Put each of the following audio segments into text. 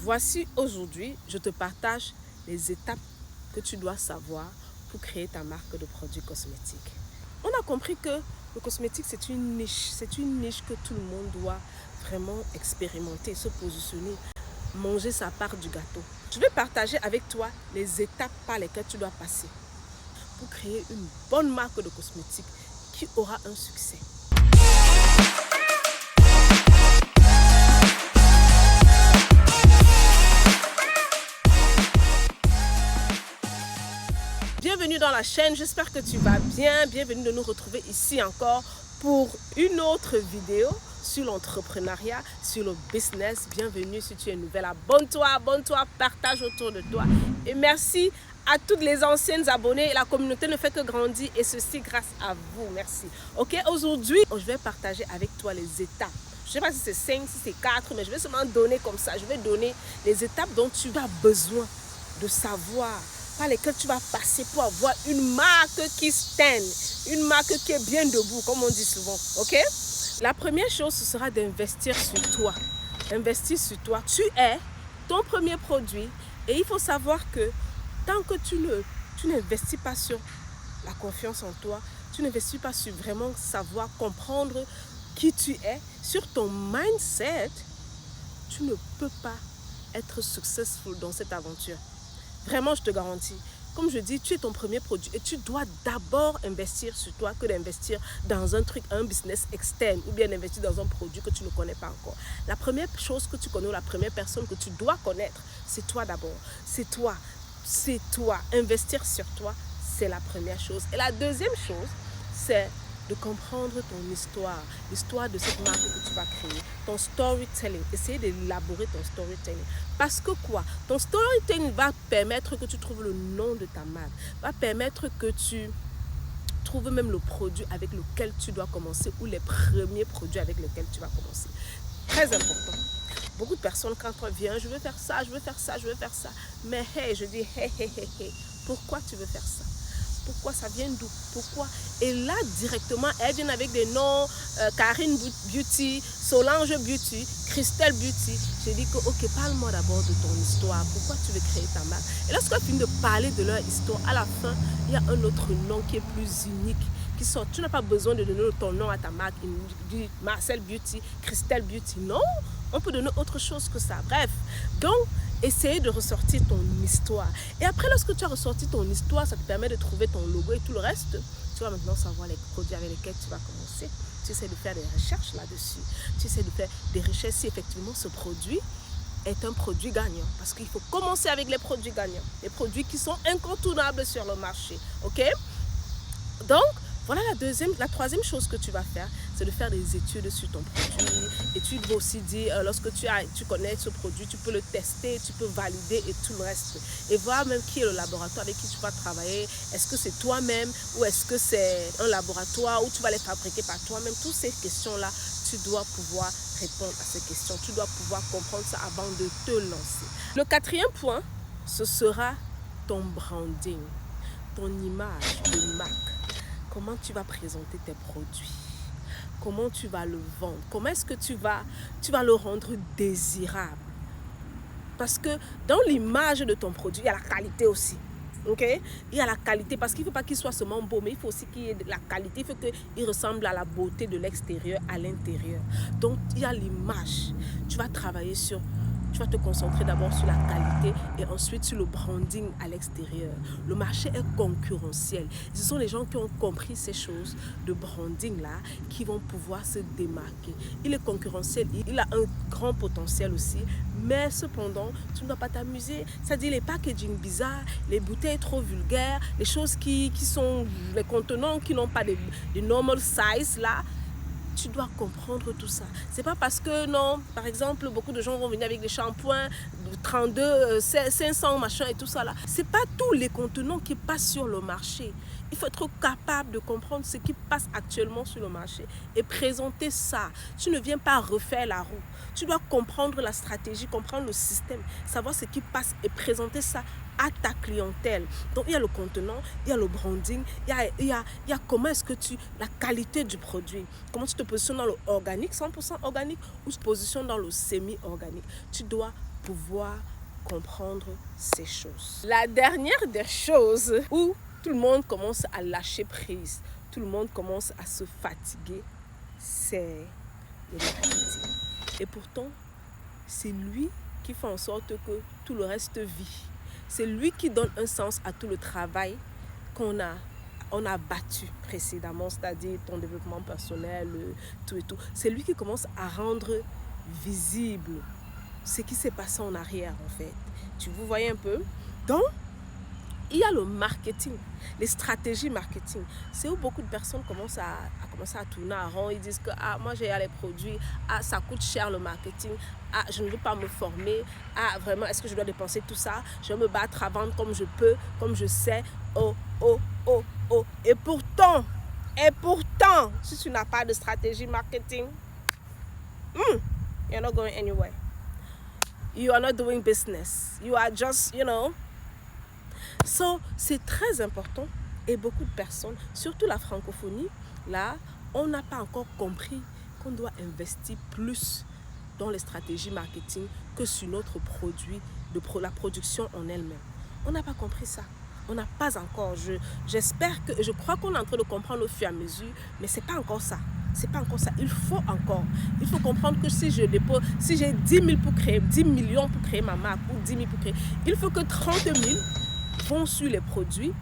Voici aujourd'hui, je te partage les étapes que tu dois savoir pour créer ta marque de produits cosmétiques. On a compris que le cosmétique, c'est une niche que tout le monde doit vraiment expérimenter, se positionner, manger sa part du gâteau. Je vais partager avec toi les étapes par lesquelles tu dois passer pour créer une bonne marque de cosmétiques qui aura un succès. Bienvenue dans la chaîne, j'espère que tu vas bien. Bienvenue de nous retrouver ici encore pour une autre vidéo sur l'entrepreneuriat, sur le business. Bienvenue si tu es nouvelle, abonne-toi, partage autour de toi. Et merci à toutes les anciennes abonnées. La communauté ne fait que grandir et ceci grâce à vous. Merci. Ok, aujourd'hui, je vais partager avec toi les étapes. Je ne sais pas si c'est 5, si c'est 4, mais je vais seulement donner comme ça. Je vais donner les étapes dont tu as besoin de savoir, par lesquelles tu vas passer pour avoir une marque qui stand, une marque qui est bien debout, comme on dit souvent, ok? La première chose, ce sera d'investir sur toi. Investir sur toi. Tu es ton premier produit et il faut savoir que tant que tu n'investis pas sur la confiance en toi, tu n'investis pas sur vraiment savoir, comprendre qui tu es, sur ton mindset, tu ne peux pas être successful dans cette aventure. Vraiment, je te garantis. Comme je dis, tu es ton premier produit et tu dois d'abord investir sur toi que d'investir dans un truc, un business externe ou bien d'investir dans un produit que tu ne connais pas encore. La première chose que tu connais ou la première personne que tu dois connaître, c'est toi d'abord. C'est toi. C'est toi. Investir sur toi, c'est la première chose. Et la deuxième chose, c'est de comprendre ton histoire, l'histoire de cette marque que tu vas créer, ton storytelling, essayer d'élaborer ton storytelling. Parce que quoi? Ton storytelling va permettre que tu trouves le nom de ta marque, va permettre que tu trouves même le produit avec lequel tu dois commencer ou les premiers produits avec lesquels tu vas commencer. Très important. Beaucoup de personnes, quand on vient, je veux faire ça, je veux faire ça, je veux faire ça. Mais hey, je dis hey, pourquoi tu veux faire ça? Pourquoi ça vient d'où? Pourquoi? Et là, directement, elles viennent avec des noms, Karine Beauty, Solange Beauty, Christelle Beauty. J'ai dit que, ok, parle-moi d'abord de ton histoire. Pourquoi tu veux créer ta marque? Et lorsqu'elles finissent de parler de leur histoire, à la fin, il y a un autre nom qui est plus unique, qui sort. Tu n'as pas besoin de donner ton nom à ta marque, Marcel Beauty, Christelle Beauty. Non, on peut donner autre chose que ça. Bref, donc, essayer de ressortir ton histoire. Et après, lorsque tu as ressorti ton histoire, ça te permet de trouver ton logo et tout le reste. Tu vas maintenant savoir les produits avec lesquels tu vas commencer. Tu essaies de faire des recherches là-dessus. Tu essaies de faire des recherches si effectivement ce produit est un produit gagnant. Parce qu'il faut commencer avec les produits gagnants. Les produits qui sont incontournables sur le marché. Ok? Donc, voilà la troisième chose que tu vas faire, c'est de faire des études sur ton produit. Et tu vas aussi dire, lorsque tu connais ce produit, tu peux le tester, tu peux valider et tout le reste. Et voir même qui est le laboratoire avec qui tu vas travailler. Est-ce que c'est toi-même ou est-ce que c'est un laboratoire où tu vas les fabriquer par toi-même? Toutes ces questions-là, tu dois pouvoir répondre à ces questions. Tu dois pouvoir comprendre ça avant de te lancer. Le quatrième point, ce sera ton branding, ton image de marque. Comment tu vas présenter tes produits? Comment tu vas le vendre? Comment est-ce que tu vas le rendre désirable? Parce que dans l'image de ton produit, il y a la qualité aussi. Okay? Il y a la qualité parce qu'il ne faut pas qu'il soit seulement beau, mais il faut aussi qu'il y ait de la qualité. Il faut qu'il ressemble à la beauté de l'extérieur à l'intérieur. Donc, il y a l'image. Tu vas travailler sur... Tu vas te concentrer d'abord sur la qualité et ensuite sur le branding à l'extérieur. Le marché est concurrentiel. Ce sont les gens qui ont compris ces choses de branding-là qui vont pouvoir se démarquer. Il est concurrentiel, il a un grand potentiel aussi, mais cependant, tu ne dois pas t'amuser. C'est-à-dire les packaging bizarres, les bouteilles trop vulgaires, les choses qui sont, les contenants qui n'ont pas de normal size là. Tu dois comprendre tout ça. C'est pas parce que non, par exemple, beaucoup de gens vont venir avec des shampoings 32, 500 machin et tout ça là. C'est pas tous les contenants qui passent sur le marché. Il faut être capable de comprendre ce qui passe actuellement sur le marché et présenter ça. Tu ne viens pas refaire la roue. Tu dois comprendre la stratégie, comprendre le système, savoir ce qui passe et présenter ça à ta clientèle. Donc il y a le contenant, il y a le branding, il y a comment est-ce que la qualité du produit, comment tu te positionnes dans le organique, 100% organique ou tu te positionnes dans le semi-organique. Tu dois pouvoir comprendre ces choses. La dernière des choses où tout le monde commence à lâcher prise, tout le monde commence à se fatiguer, c'est le marketing. Et pourtant, c'est lui qui fait en sorte que tout le reste vit. C'est lui qui donne un sens à tout le travail qu'on a battu précédemment, c'est-à-dire ton développement personnel, tout et tout. C'est lui qui commence à rendre visible ce qui s'est passé en arrière, en fait. Vous voyez un peu? Donc, il y a le marketing, les stratégies marketing. C'est où beaucoup de personnes commencent à tourner en rond. Ils disent que moi j'ai les produits, ça coûte cher le marketing, je ne veux pas me former, vraiment est-ce que je dois dépenser tout ça? Je vais me battre à vendre comme je peux, comme je sais. Et pourtant, si tu n'as pas de stratégie marketing, you're not going anywhere. You are not doing business. You are just, So, c'est très important et beaucoup de personnes, surtout la francophonie, là, on n'a pas encore compris qu'on doit investir plus dans les stratégies marketing que sur notre produit, la production en elle-même. On n'a pas compris ça. On n'a pas encore. Je crois qu'on est en train de comprendre au fur et à mesure, mais c'est pas encore ça. C'est pas encore ça. Il faut comprendre que si j'ai 10 millions pour créer ma marque ou 10 000 pour créer, il faut que 30 000 vont sur les produits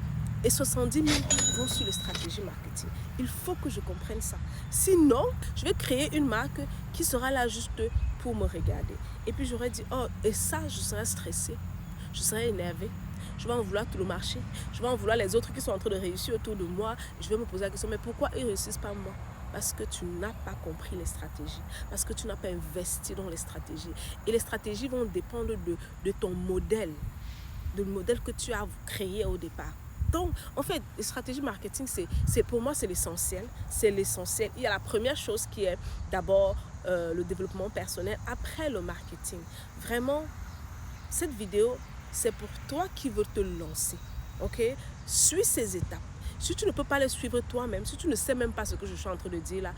et 70 000 vont sur les stratégies marketing. Il faut que je comprenne ça. Sinon, je vais créer une marque qui sera là juste pour me regarder. Et puis j'aurais dit, et ça, je serais stressée, je serais énervée. Je vais en vouloir tout le marché. Je vais en vouloir les autres qui sont en train de réussir autour de moi. Je vais me poser la question, mais pourquoi ils ne réussissent pas moi? Parce que tu n'as pas compris les stratégies. Parce que tu n'as pas investi dans les stratégies. Et les stratégies vont dépendre de ton modèle. Le modèle que tu as créé au départ. Donc, en fait, les stratégies marketing, pour moi, c'est l'essentiel. C'est l'essentiel. Il y a la première chose qui est d'abord le développement personnel, après le marketing. Vraiment, cette vidéo, c'est pour toi qui veux te lancer. Ok? Suis ces étapes. Si tu ne peux pas les suivre toi-même, si tu ne sais même pas ce que je suis en train de dire là,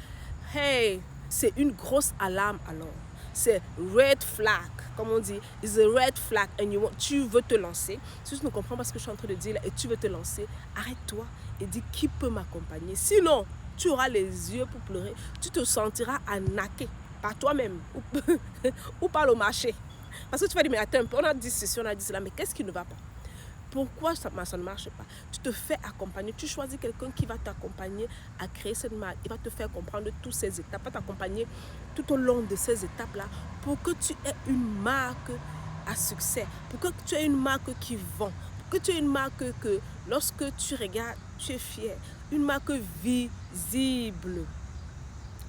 hey, c'est une grosse alarme alors. C'est red flag, comme on dit. It's a red flag and tu veux te lancer. Si tu ne comprends pas ce que je suis en train de dire là et tu veux te lancer, arrête-toi et dis qui peut m'accompagner. Sinon, tu auras les yeux pour pleurer. Tu te sentiras arnaqué par toi-même ou par le marché. Parce que tu vas dire, mais attends un peu, on a dit ceci, on a dit cela, mais qu'est-ce qui ne va pas? Pourquoi ça ne marche pas? Tu te fais accompagner, tu choisis quelqu'un qui va t'accompagner à créer cette marque. Il va te faire comprendre toutes ces étapes, va t'accompagner tout au long de ces étapes-là pour que tu aies une marque à succès, pour que tu aies une marque qui vend, pour que tu aies une marque que lorsque tu regardes, tu es fier, une marque visible.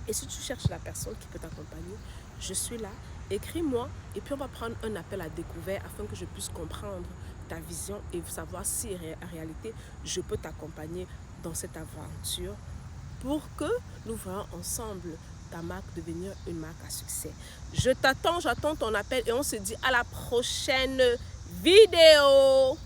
Et si tu cherches la personne qui peut t'accompagner, je suis là, écris-moi et puis on va prendre un appel à découvert afin que je puisse comprendre ta vision et savoir si en réalité je peux t'accompagner dans cette aventure pour que nous voyons ensemble ta marque devenir une marque à succès. Je t'attends, j'attends ton appel et on se dit à la prochaine vidéo.